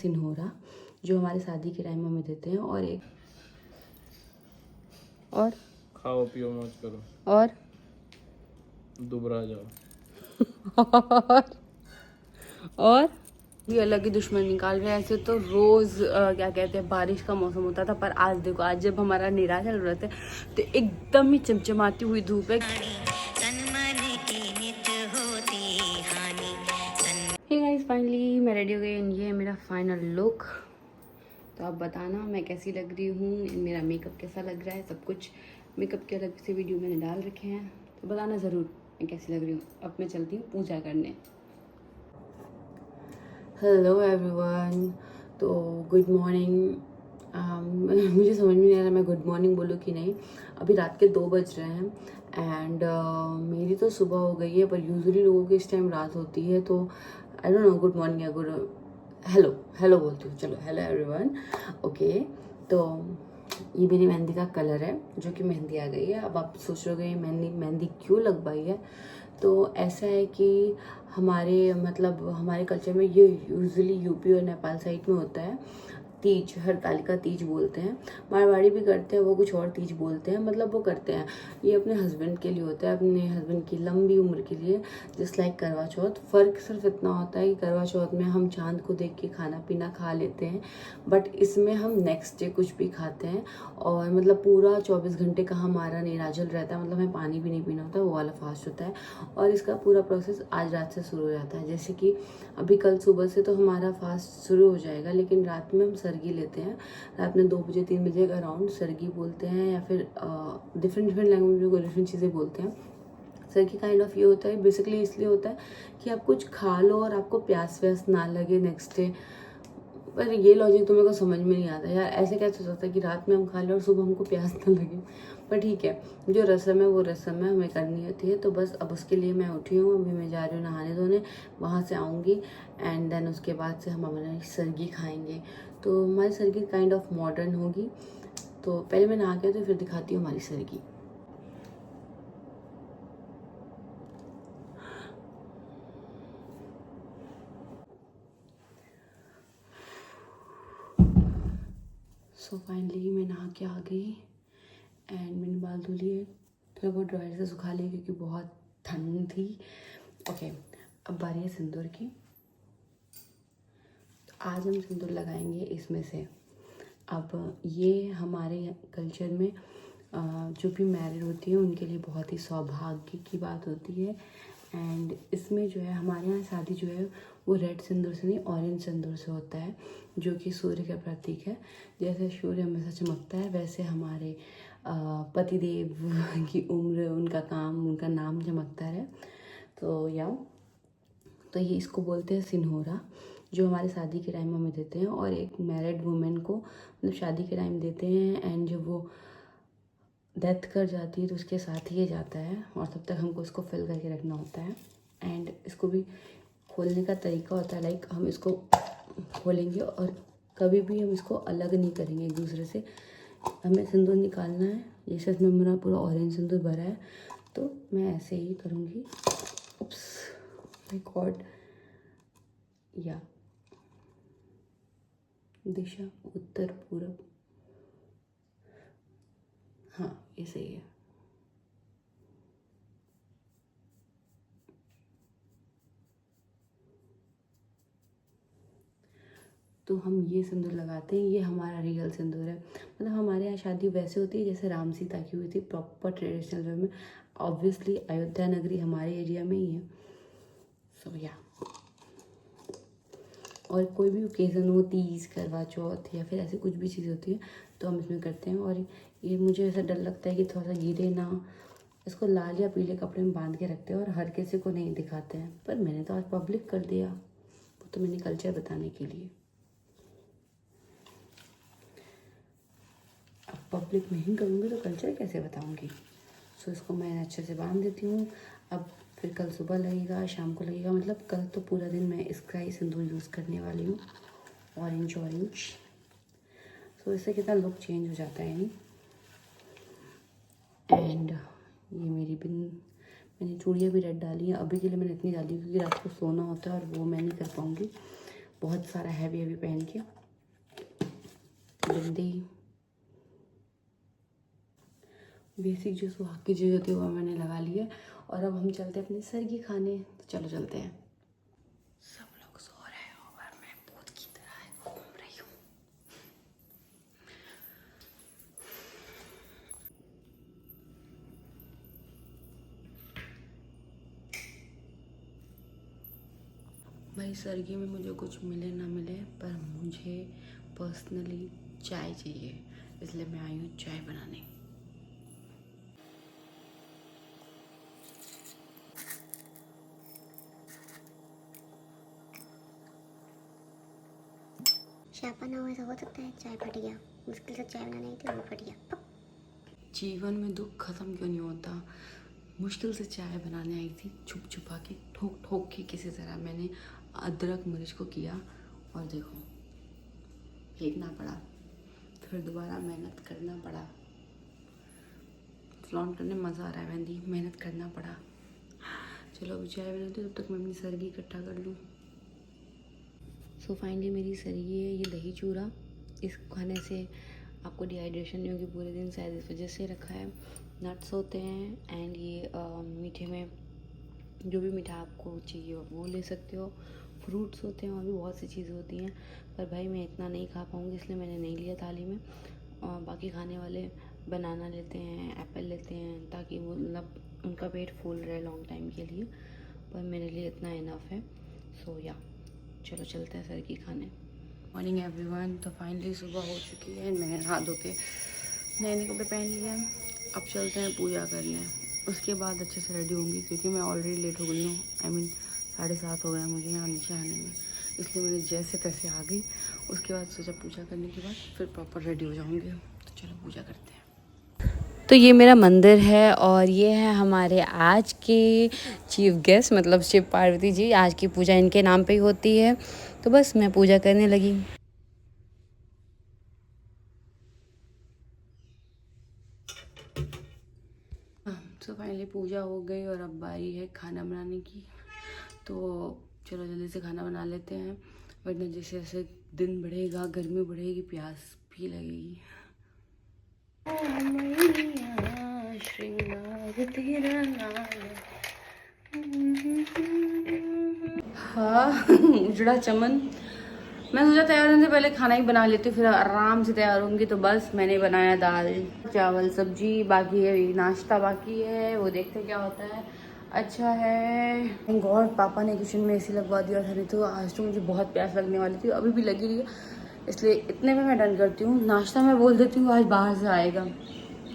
सिन्होरा जो हमारे शादी के टाइम में हमें देते हैं, और खाओ पियो मौज करो और दुबरा जाओ और भी अलग ही दुश्मन निकाल रहे हैं। ऐसे तो रोज क्या कहते हैं बारिश का मौसम होता था, पर आज देखो, आज जब हमारा निराजल व्रत है तो एकदम ही चमचमाती हुई धूप है। हे गाइस, फाइनली मैं रेडी हो गई एंड ये है मेरा फाइनल लुक। तो आप बताना मैं कैसी लग रही हूँ, मेरा मेकअप कैसा लग रहा है, सब कुछ मेकअप के अलग से वीडियो मैंने डाल रखे हैं, तो बताना ज़रूर मैं कैसी लग रही हूँ। अब मैं चलती हूँ पूजा करने। हेलो एवरीवन, तो गुड मॉर्निंग। मुझे समझ में नहीं आ रहा मैं गुड मॉर्निंग बोलूँ कि नहीं। अभी रात के 2 बज रहे हैं एंड मेरी तो सुबह हो गई है, पर यूजुअली लोगों की इस टाइम रात होती है, तो I don't know good morning या गुड हेलो बोलती हूँ। चलो हेलो एवरीवन। ओके, तो ये मेरी मेहंदी का कलर है, जो कि मेहंदी आ गई है। अब आप सोच रहे हो मेहंदी क्यों लगवाई है। तो ऐसा है कि हमारे कल्चर में ये यूजुअली यूपी और नेपाल साइड में होता है। तीज, हरतालिका तीज बोलते हैं। मारवाड़ी भी करते हैं, वो कुछ और तीज बोलते हैं, वो करते हैं। ये अपने हस्बैंड के लिए होता है, अपने हस्बैंड की लंबी उम्र के लिए, जस्ट लाइक करवा चौथ। फ़र्क सिर्फ इतना होता है कि करवा चौथ में हम चांद को देख के खाना पीना खा लेते हैं, बट इसमें हम नेक्स्ट डे कुछ भी खाते हैं। और पूरा 24 घंटे का हमारा निराजल रहता है, हमें पानी भी नहीं पीना होता है, वो वाला फास्ट होता है। और इसका पूरा प्रोसेस आज रात से शुरू हो जाता है। जैसे कि अभी कल सुबह से तो हमारा फास्ट शुरू हो जाएगा, लेकिन रात में हम सरगी लेते हैं। रात में 2 बजे 3 बजे के अराउंड सरगी बोलते हैं, या फिर डिफरेंट लैंग्वेज में डिफरेंट चीज़ें बोलते हैं। सरगी काइंड ऑफ ये होता है, बेसिकली इसलिए होता है कि आप कुछ खा लो और आपको प्यास व्यास ना लगे नेक्स्ट डे। पर ये लॉजिक तो मेरे को समझ में नहीं आता यार, ऐसे कैसे हो सकता है कि रात में हम खा लें और सुबह हमको प्यास ना लगे। पर ठीक है, जो रस्म है वो रस्म है, हमें करनी होती है। तो बस अब उसके लिए मैं उठी हूँ, अभी मैं जा रही हूँ नहाने धोने, वहाँ से आऊँगी एंड देन उसके बाद से हम हमारी सरगी खाएंगे। तो हमारी सरगी काइंड ऑफ मॉडर्न होगी। तो पहले मैं नहा के तो फिर दिखाती हूँ हमारी सरगी। सो फाइनली मैं नहा के आ गई एंड मैंने बाल धो लिए, थोड़ा बहुत ड्रायर से सुखा लिए क्योंकि बहुत ठंड थी। ओके, अब बारी है सिंदूर की। तो आज हम सिंदूर लगाएंगे इसमें से। अब ये हमारे कल्चर में जो भी मैरिड होती है उनके लिए बहुत ही सौभाग्य की बात होती है। एंड इसमें जो है हमारे यहाँ शादी जो है वो रेड सिंदूर से नहीं, ऑरेंज सिंदूर से होता है, जो कि सूर्य का प्रतीक है। जैसे सूर्य हमेशा चमकता है, वैसे हमारे पतिदेव की उम्र, उनका काम, उनका नाम चमकता है। तो ये इसको बोलते हैं सिन्होरा, जो हमारे शादी के टाइम में हमें देते हैं, और एक मैरिड वुमेन को शादी के टाइम देते हैं। एंड जब वो डेथ कर जाती है तो उसके साथ ही ये जाता है, और तब तक हमको इसको फिल करके रखना होता है। एंड इसको भी खोलने का तरीका होता है, लाइक हम इसको खोलेंगे और कभी भी हम इसको अलग नहीं करेंगे एक दूसरे से। हमें सिंदूर निकालना है, जैसे इसमें मेरा पूरा ऑरेंज सिंदूर भरा है, तो मैं ऐसे ही करूँगी। उप्स, माय गॉड। या दिशा उत्तर पूरब, हाँ ये सही है। तो हम ये सिंदूर लगाते हैं, ये हमारा रियल सिंदूर है। हमारे यहाँ शादी वैसे होती है जैसे राम सीता की हुई थी, प्रॉपर ट्रेडिशनल वे में। ऑब्वियसली अयोध्या नगरी हमारे एरिया में ही है। सो या, और कोई भी ओकेज़न हो, तीज, करवा चौथ या फिर ऐसी कुछ भी चीज़ होती है तो हम इसमें करते हैं। और ये मुझे ऐसा डर लगता है कि थोड़ा सा गिरे ना। इसको लाल या पीले कपड़े में बांध के रखते हैं और हर किसी को नहीं दिखाते हैं, पर मैंने तो आज पब्लिक कर दिया, वो तो मैंने कल्चर बताने के लिए। अब पब्लिक नहीं करूँगी तो कल्चर कैसे बताऊँगी। सो इसको मैं अच्छे से बांध देती हूँ। अब फिर कल सुबह लगेगा, शाम को लगेगा, कल तो पूरा दिन मैं इसका ही सिंदूर यूज़ करने वाली हूँ, ऑरेंज। सो इससे कितना लुक चेंज हो जाता है नहीं। एंड ये मेरी मैंने चूड़ियाँ भी रेड डाली हैं। अभी के लिए मैंने इतनी डाली क्योंकि रात को सोना होता है और वो मैं नहीं कर पाऊँगी, बहुत सारा हैवी हैवी पहन के जल्दी बेसिक जो सुहाग की चीज़ होती है वो मैंने लगा ली है। और अब हम चलते हैं अपने सरगी खाने। तो चलो चलते हैं। सब लोग सो रहे हैं और मैं भूत की तरह घूम रही हूँ। भाई सरगी में मुझे कुछ मिले ना मिले, पर मुझे पर्सनली चाय चाहिए, इसलिए मैं आई हूँ चाय बनाने। शापा ना हो ऐसा हो सकता है, चाय फट गया, मुश्किल से चाय बनानी थी वो फट गया। जीवन में दुख खत्म क्यों नहीं होता। मुश्किल से चाय बनाने आई थी, छुप छुपा के, ठोक ठोक के किसी तरह मैंने अदरक मिर्च को किया और देखो फेंकना पड़ा, फिर दोबारा मेहनत करना पड़ा। फ्लॉन्ट करने मज़ा आ रहा है मेहंदी, मेहनत करना पड़ा। चलो अभी चाय बनाती हूँ, तब तक मैं अपनी सरगी इकट्ठा कर लूँ। सो फाइनली मेरी सरगी है ये दही चूरा। इस खाने से आपको डिहाइड्रेशन नहीं होगी पूरे दिन, शायद इस वजह से रखा है। नट्स होते हैं एंड ये मीठे में जो भी मीठा आपको चाहिए वो ले सकते हो। फ्रूट्स होते हैं और भी बहुत सी चीज़ें होती हैं, पर भाई मैं इतना नहीं खा पाऊँगी इसलिए मैंने नहीं लिया थाली में। और बाकी खाने वाले बनाना लेते हैं, एप्पल लेते हैं, ताकि वो मतलब उनका पेट फुल रहे लॉन्ग टाइम के लिए, पर मेरे लिए इतना इनफ है। सो या चलो चलते हैं सरगी खाने। Morning everyone. तो फाइनली सुबह हो चुकी है, मैंने हाथ धो के नए नए कपड़े पहन लिए हैं। अब चलते हैं पूजा करने, उसके बाद अच्छे से रेडी होंगी क्योंकि मैं ऑलरेडी लेट हो गई हूँ। आई मीन 7:30 हो गए मुझे यहाँ नीचे आने में, इसलिए मैंने जैसे तैसे आ गई। उसके बाद सोचा पूजा करने के बाद फिर प्रॉपर रेडी हो जाऊँगी। तो चलो पूजा करते हैं। तो ये मेरा मंदिर है और ये है हमारे आज के चीफ गेस्ट, मतलब शिव पार्वती जी। आज की पूजा इनके नाम पे ही होती है, तो बस मैं पूजा करने लगी। तो फाइनली पूजा हो गई और अब बारी है खाना बनाने की। तो चलो जल्दी से खाना बना लेते हैं, वरना जैसे जैसे दिन बढ़ेगा, गर्मी बढ़ेगी, प्यास भी लगेगी। श्रृंगार तेरा हाँ उजड़ा चमन। मैं सोचा तैयार होने से पहले खाना ही बना लेती हूँ, फिर आराम से तैयार होंगी। तो बस मैंने बनाया दाल चावल सब्जी, बाकी है नाश्ता बाकी है, वो देखते क्या होता है। अच्छा है गॉड पापा ने किचन में एसी लगवा दिया था, नहीं तो आज तो मुझे बहुत प्यास लगने वाली थी, अभी भी लगी रही है। इसलिए इतने में मैं डन करती हूँ, नाश्ता मैं बोल देती हूँ आज बाहर से आएगा,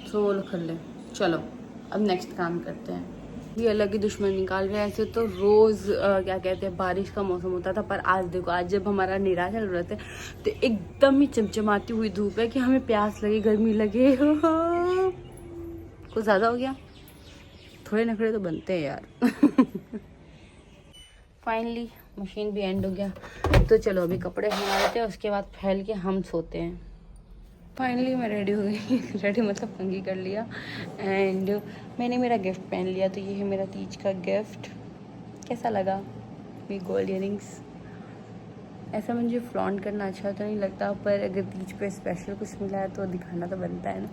सो वो लोग कर ले। चलो अब नेक्स्ट काम करते हैं। ये अलग ही दुश्मन निकाल रहे हैं। ऐसे तो रोज़ क्या कहते हैं बारिश का मौसम होता था, पर आज देखो, आज जब हमारा निराश चल रहा था तो एकदम ही चमचमाती हुई धूप है कि हमें प्यास लगे, गर्मी लगे। कुछ ज़्यादा हो गया, थोड़े नखरे तो बनते हैं यार। फाइनली मशीन भी एंड हो गया, तो चलो अभी कपड़े हटा लेते हैं, उसके बाद फैल के हम सोते हैं। फाइनली मैं रेडी हो गई। रेडी मतलब कंघी कर लिया एंड मैंने मेरा गिफ्ट पहन लिया। तो ये है मेरा तीज का गिफ्ट। कैसा लगा मेरी गोल्ड इयरिंग्स? ऐसा मुझे फ्लॉन्ट करना अच्छा तो नहीं लगता, पर अगर तीज पे स्पेशल कुछ मिला है तो दिखाना तो बनता है ना।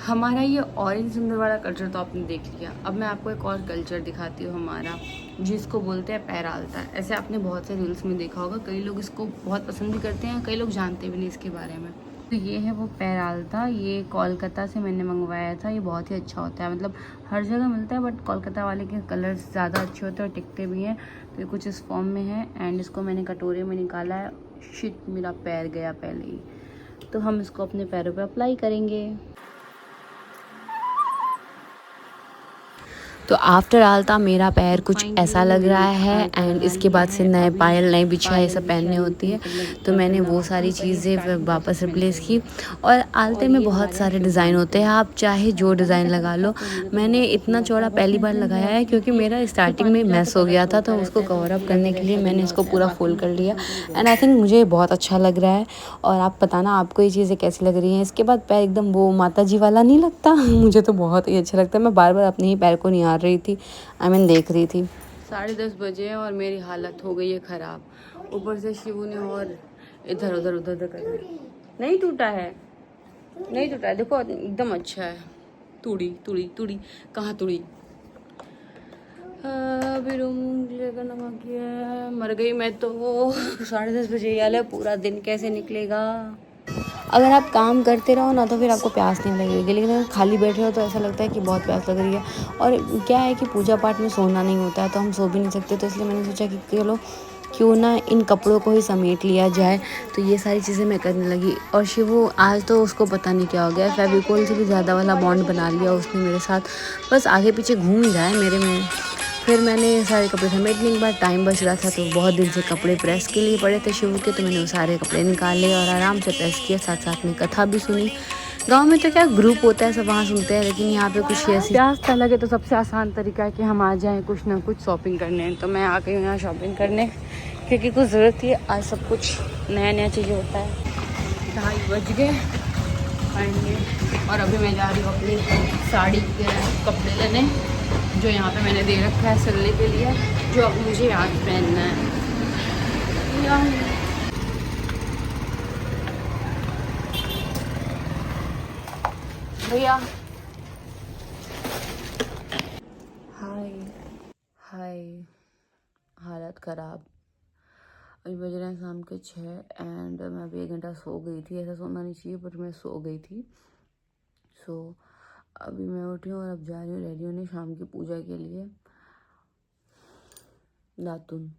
हमारा ये ऑरेंज सुंदर वाला कल्चर तो आपने देख लिया, अब मैं आपको एक और कल्चर दिखाती हूँ हमारा, जिसको बोलते हैं पैराल्ता। ऐसे आपने बहुत से रील्स में देखा होगा, कई लोग इसको बहुत पसंद भी करते हैं, कई लोग जानते भी नहीं इसके बारे में। तो ये है वो पैराल्ता, ये कोलकाता से मैंने मंगवाया था। ये बहुत ही अच्छा होता है, मतलब हर जगह मिलता है, बट कोलकाता वाले के कलर्स ज़्यादा अच्छे होते हैं और टिकते भी हैं। तो ये कुछ इस फॉर्म में है एंड इसको मैंने कटोरे में निकाला है। शिट, मेरा पैर गया पहले ही। तो हम इसको अपने पैरों पर अप्लाई करेंगे। तो आफ्टर आलता मेरा पैर कुछ ऐसा लग रहा है एंड इसके बाद से नए पायल नई बिछिया ये सब पहनने होती है। तो मैंने वो सारी चीज़ें वापस रिप्लेस की। और आलते में बहुत सारे डिज़ाइन होते हैं, आप चाहे जो डिज़ाइन लगा लो। मैंने इतना चौड़ा पहली बार लगाया है क्योंकि मेरा स्टार्टिंग में मैस हो गया था, तो उसको कवर अप करने के लिए मैंने इसको पूरा फोल्ड कर लिया एंड आई थिंक मुझे बहुत अच्छा लग रहा है। और आप बताना आपको ये चीज़ें कैसी लग रही हैं। इसके बाद पैर एकदम वो माता जी वाला नहीं लगता? मुझे तो बहुत ही अच्छा लगता है। मैं बार बार अपने ही पैर को निहार रही थी, देख रही थी। 10:30 बजे हैं और मेरी हालत हो गई है ख़राब। ऊपर से शिवू ने और इधर उधर कर दिया। नहीं टूटा है, नहीं टूटा है, देखो एकदम अच्छा है। तुड़ी कहाँ तुड़ी? अभी रूम लेकर नमक किया, मर गई मैं तो। 10:30 बजे यार, पूरा दिन कैसे निकलेगा? अगर आप काम करते रहो ना तो फिर आपको प्यास नहीं लगेगी, लेकिन अगर खाली बैठे हो तो ऐसा लगता है कि बहुत प्यास लग रही है। और क्या है कि पूजा पाठ में सोना नहीं होता है, तो हम सो भी नहीं सकते, तो इसलिए मैंने सोचा कि चलो क्यों ना इन कपड़ों को ही समेट लिया जाए। तो ये सारी चीज़ें मैं करने लगी। और शिवू आज तो उसको पता नहीं क्या हो गया, फेविकोल से भी ज़्यादा वाला बॉन्ड बना लिया उसने मेरे साथ, बस आगे पीछे घूम ही रहा है मेरे में। फिर मैंने सारे कपड़े समेटने के बाद टाइम बच रहा था, तो बहुत दिन से कपड़े प्रेस के लिए पड़े थे शिवू के, तो मैंने वो सारे कपड़े निकाले और आराम से प्रेस किया, साथ साथ में कथा भी सुनी। गांव में तो क्या ग्रुप होता है, सब वहाँ सुनते हैं, लेकिन यहाँ पे कुछ ऐसी प्यास था लगे तो सबसे आसान तरीका है कि हम आ जाएं कुछ ना कुछ शॉपिंग करने। तो मैं आ गई हूँ यहाँ शॉपिंग करने, क्योंकि कुछ ज़रूरत थी। आज सब कुछ नया चाहिए होता है। 2:30 बज गए और अभी मैं जा रही हूँ अपनी साड़ी के कपड़े लेने, जो यहाँ पे मैंने दे रखा है सिलने के लिए, जो अब मुझे आज पहनना है। भैया हाय, हालत ख़राब। अभी बज रहे हैं शाम के 6 एंड मैं अभी 1 घंटा सो गई थी। ऐसा सोना नहीं चाहिए बट मैं सो गई थी। अभी मैं उठी हूँ और अब जा रही हूँ रेडी होने शाम की पूजा के लिए। दातुन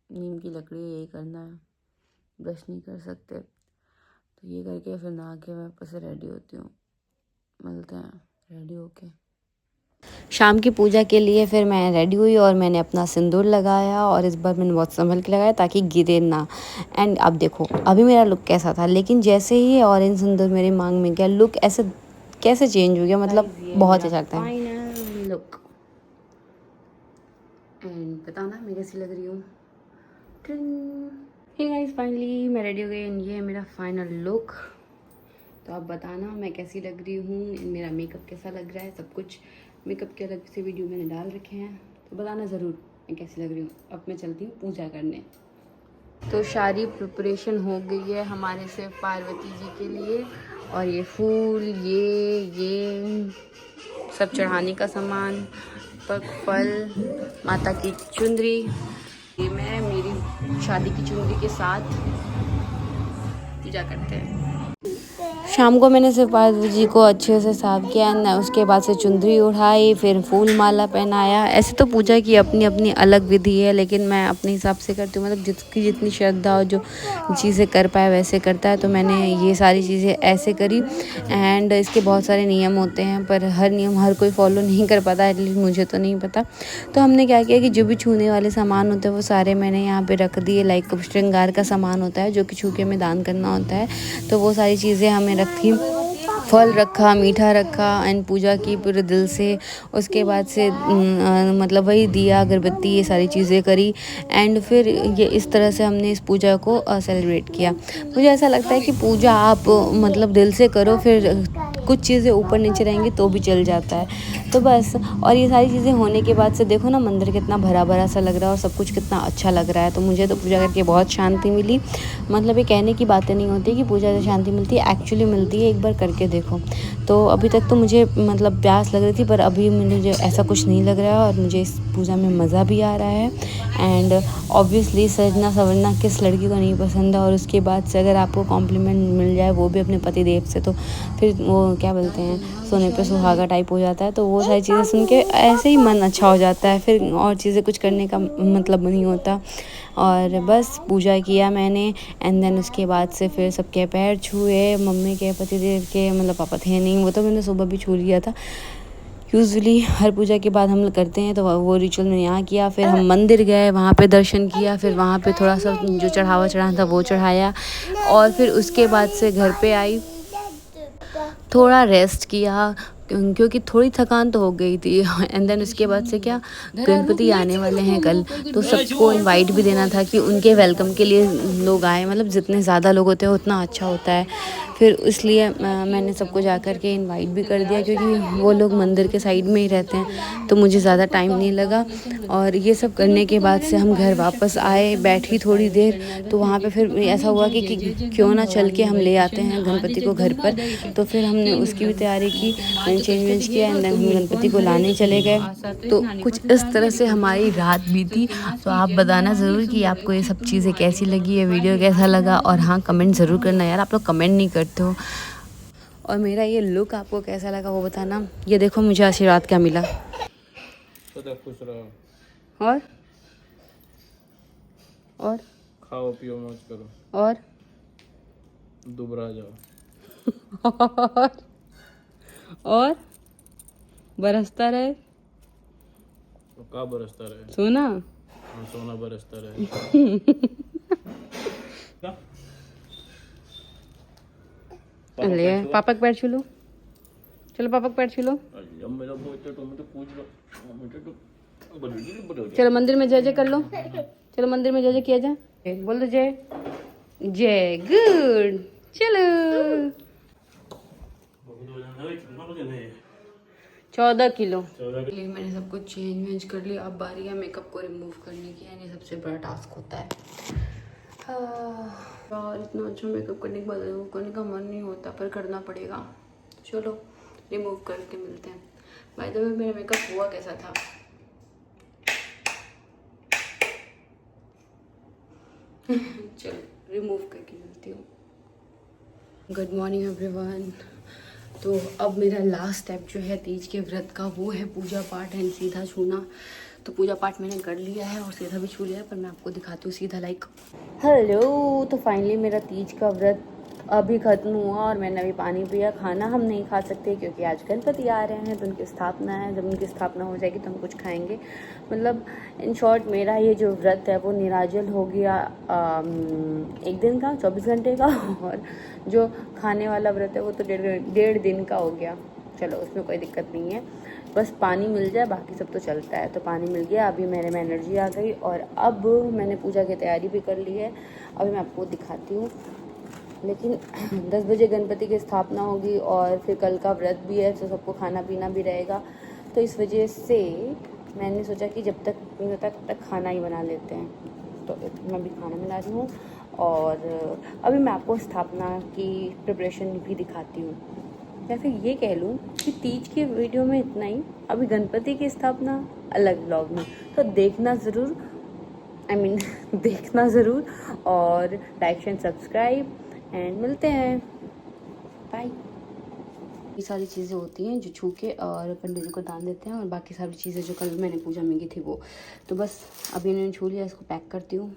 नीम की लकड़ी यही करना है, ब्रश नहीं कर सकते, तो ये करके फिर नहा के मैं वापस से रेडी होती हूँ। मिलते हैं रेडी होके। शाम की पूजा के लिए फिर मैं रेडी हुई और मैंने अपना सिंदूर लगाया, और इस बार मैंने बहुत संभल के लगाया ताकि गिरे ना। एंड अब देखो अभी मेरा लुक कैसा था, लेकिन जैसे ही ऑरेंज सिंदूर मेरे मांग में गया, लुक ऐसे कैसे चेंज हो गया, मतलब बहुत अच्छा लगता है। फाइनल लुक एंड बताना मैं कैसी लग रही हूँ। हे गाइस, फाइनली मैं रेडी हो गई एंड ये है मेरा फाइनल लुक। तो आप बताना मैं कैसी लग रही हूँ, मेरा मेकअप कैसा लग रहा है। सब कुछ मेकअप के अलग से वीडियो मैंने डाल रखे हैं, तो बताना ज़रूर मैं कैसी लग रही हूँ। अब मैं चलती हूँ पूजा करने। तो सारी प्रिपरेशन हो गई है हमारे से पार्वती जी के लिए, और ये फूल ये सब चढ़ाने का सामान, फल, माता की चुंदरी, ये मैं मेरी शादी की चुंदरी के साथ पूजा करते हैं। शाम को मैंने सिर्फ पार्वती जी को अच्छे से साफ किया, उसके बाद से चुंदरी उठाई, फिर फूल माला पहनाया। ऐसे तो पूजा की अपनी अपनी अलग विधि है, लेकिन मैं अपने हिसाब से करती हूँ, मतलब जिसकी जितनी श्रद्धा हो, जो चीज़ें कर पाए वैसे करता है। तो मैंने ये सारी चीज़ें ऐसे करी। एंड इसके बहुत सारे नियम होते हैं, पर हर नियम हर कोई फॉलो नहीं कर पाता, एटलीस्ट मुझे तो नहीं पता। तो हमने क्या किया कि जो भी छूने वाले सामान होते हैं वो सारे मैंने यहाँ पर रख दिए। लाइक श्रृंगार का सामान होता है जो कि छू के में दान करना होता है, तो वो सारी चीज़ें हमें रखी। फल रखा, मीठा रखा एंड पूजा की पूरे दिल से। उसके बाद से मतलब वही दिया, अगरबत्ती, ये सारी चीज़ें करी। एंड फिर ये इस तरह से हमने इस पूजा को सेलिब्रेट किया। मुझे ऐसा लगता है कि पूजा आप मतलब दिल से करो, फिर कुछ चीज़ें ऊपर नीचे रहेंगी तो भी चल जाता है। तो बस, और ये सारी चीज़ें होने के बाद से देखो ना मंदिर कितना भरा भरा सा लग रहा है और सब कुछ कितना अच्छा लग रहा है। तो मुझे तो पूजा करके बहुत शांति मिली। मतलब ये कहने की बातें नहीं होती कि पूजा से शांति मिलती है, एक्चुअली मिलती है। एक बार करके देखो। तो अभी तक तो मुझे मतलब प्यास लग रही थी, पर अभी मुझे ऐसा कुछ नहीं लग रहा है और मुझे इस पूजा में मज़ा भी आ रहा है। एंड ऑब्वियसली सजना संवरना किस लड़की को नहीं पसंद है, और उसके बाद से अगर आपको कॉम्प्लीमेंट मिल जाए वो भी अपने पति देव से, तो फिर वो क्या बोलते हैं, सोने पे सुहागा टाइप हो जाता है। तो वो सारी चीज़ें सुन के ऐसे ही मन अच्छा हो जाता है, फिर और चीज़ें कुछ करने का मतलब नहीं होता। और बस पूजा किया मैंने एंड देन उसके बाद से फिर सबके पैर छुए, मम्मी के, पतिदेव के, मतलब पापा थे नहीं, वो तो मैंने सुबह भी छू लिया था। यूजुअली हर पूजा के बाद हम लोग करते हैं, तो वो रिचुअल मैंने यहाँ किया। फिर हम मंदिर गए, वहाँ पे दर्शन किया, फिर वहाँ पे थोड़ा सा जो चढ़ावा चढ़ाना था वो चढ़ाया, और फिर उसके बाद से घर पे आई, थोड़ा रेस्ट किया क्योंकि थोड़ी थकान तो हो गई थी। एंड देन उसके बाद से क्या, गणपति आने वाले हैं कल, तो सबको इनवाइट भी देना था कि उनके वेलकम के लिए लोग आए। मतलब जितने ज़्यादा लोग होते हैं उतना अच्छा होता है। फिर इसलिए मैंने सबको जा कर के इनवाइट भी कर दिया, क्योंकि वो लोग मंदिर के साइड में ही रहते हैं, तो मुझे ज़्यादा टाइम नहीं लगा। और ये सब करने के बाद से हम घर वापस आए, बैठी थोड़ी देर, तो वहाँ पे फिर ऐसा हुआ कि क्यों ना चल के हम ले आते हैं गणपति को घर पर। तो फिर हमने उसकी भी तैयारी की, मैंने चेंज वेंज किया एंड हम गणपति को लाने चले गए। तो कुछ इस तरह से हमारी रात बीती। तो आप बताना ज़रूर कि आपको ये सब चीज़ें कैसी लगी, ये वीडियो कैसा लगा, और हाँ कमेंट ज़रूर करना यार, आप लोग कमेंट नहीं करते हो। और मेरा ये लुक आपको कैसा लगा वो बताना। ये देखो मुझे आशीर्वाद क्या मिला। सदा खुश रहो, और खाओ पियो मौज करो, और दुबरा जाओ, और बरसता रहे तो का बरसता रहे, सोना। हाँ, सोना बरसता रहे। ले पापा के पैर छू लो, चलो पापा के पैर छू लो। चलो मंदिर में जय जय कर लो, चलो मंदिर में जय जय किया जाए, बोल दो जय जय। गुड, चलो 14 किलो। मैंने सब कुछ चेंज वेंज कर लिया, अब बारी है मेकअप को रिमूव करने की, यानी सबसे बड़ा टास्क होता है। और इतना अच्छा मेकअप करने के बाद रिमूव करने का मन नहीं होता, पर करना पड़ेगा। चलो रिमूव करके मिलते हैं। बाय द वे मेरा मेकअप हुआ कैसा था, चलो रिमूव करके मिलती हूँ। Good morning everyone. तो अब मेरा लास्ट स्टेप जो है तीज के व्रत का, वो है पूजा पाठ एंड सीधा छूना। तो पूजा पाठ मैंने कर लिया है और सीधा भी छू लिया है, पर मैं आपको दिखाती हूँ सीधा लाइक। हेलो, तो फाइनली मेरा तीज का व्रत अभी ख़त्म हुआ और मैंने अभी पानी पिया। खाना हम नहीं खा सकते क्योंकि आज गणपति आ रहे हैं, तो उनकी स्थापना है। जब उनकी स्थापना हो जाएगी तो हम कुछ खाएंगे। मतलब इन शॉर्ट मेरा ये जो व्रत है वो निराजल हो गया एक दिन का, 24 घंटे का। और जो खाने वाला व्रत है वो तो डेढ़ दिन का हो गया। चलो उसमें कोई दिक्कत नहीं है, बस पानी मिल जाए, बाकी सब तो चलता है। तो पानी मिल गया, अभी मेरे में एनर्जी आ गई और अब मैंने पूजा की तैयारी भी कर ली है। अभी मैं आपको दिखाती हूँ, लेकिन 10 बजे गणपति की स्थापना होगी और फिर कल का व्रत भी है, तो सबको खाना पीना भी रहेगा। तो इस वजह से मैंने सोचा कि जब तक नहीं होता तब तक खाना ही बना लेते हैं। तो मैं भी खाना बना रही हूँ और अभी मैं आपको स्थापना की प्रिपरेशन भी दिखाती हूँ, या फिर ये कह लूँ कि तीज के वीडियो में इतना ही। अभी गणपति की स्थापना अलग व्लॉग में, तो देखना ज़रूर, देखना ज़रूर। और लाइक एंड सब्सक्राइब एंड मिलते हैं, बाय। ये सारी चीज़ें होती हैं जो छू के और पंडित जी को दान देते हैं, और बाकी सारी चीज़ें जो कल मैंने पूजा में की थी वो। तो बस अभी इन्होंने छू लिया, इसको पैक करती हूँ।